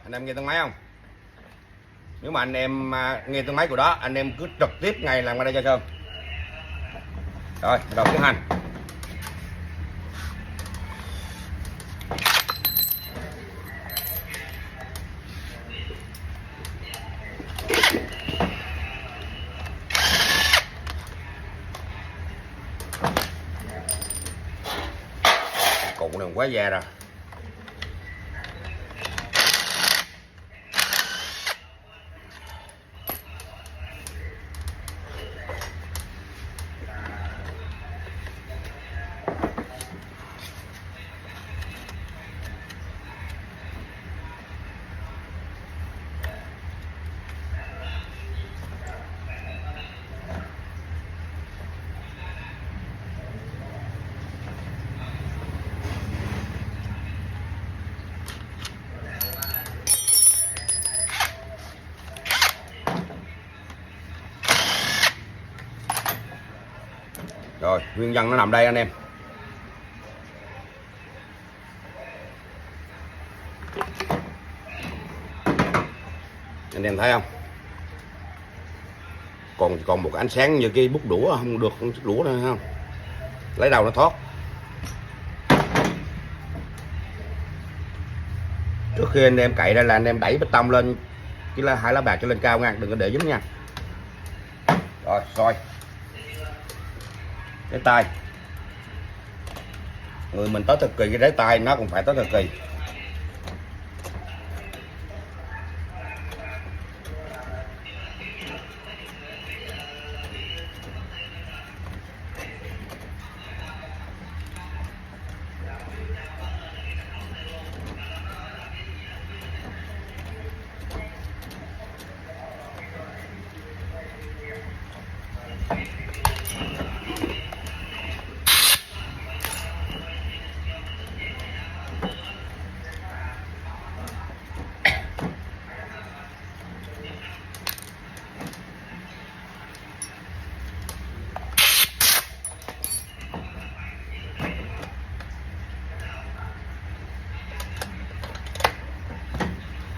anh em nghe tiếng máy không? Nếu mà anh em nghe tiếng máy của đó, anh em cứ trực tiếp ngay làm qua đây cho Sơn. Rồi đầu tiến hành. Cụm này quá da rồi. Rồi, nguyên nhân nó nằm đây anh em. Anh em thấy không? Còn một cái ánh sáng như cái bút đũa không được, con đũa nữa không? Lấy đầu nó thoát. Trước khi anh em cậy ra là anh em đẩy bê tông lên cái hai lá bạc cho lên cao nha, đừng có để dính nha. Rồi, soi. Cái tay. Người mình tới thời kỳ cái đáy tay nó cũng phải tới thời kỳ.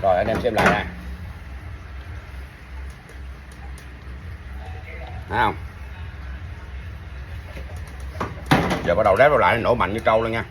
Rồi anh em xem lại nè. Thấy không? Giờ bắt đầu đép vào lại nổ mạnh như trâu luôn nha.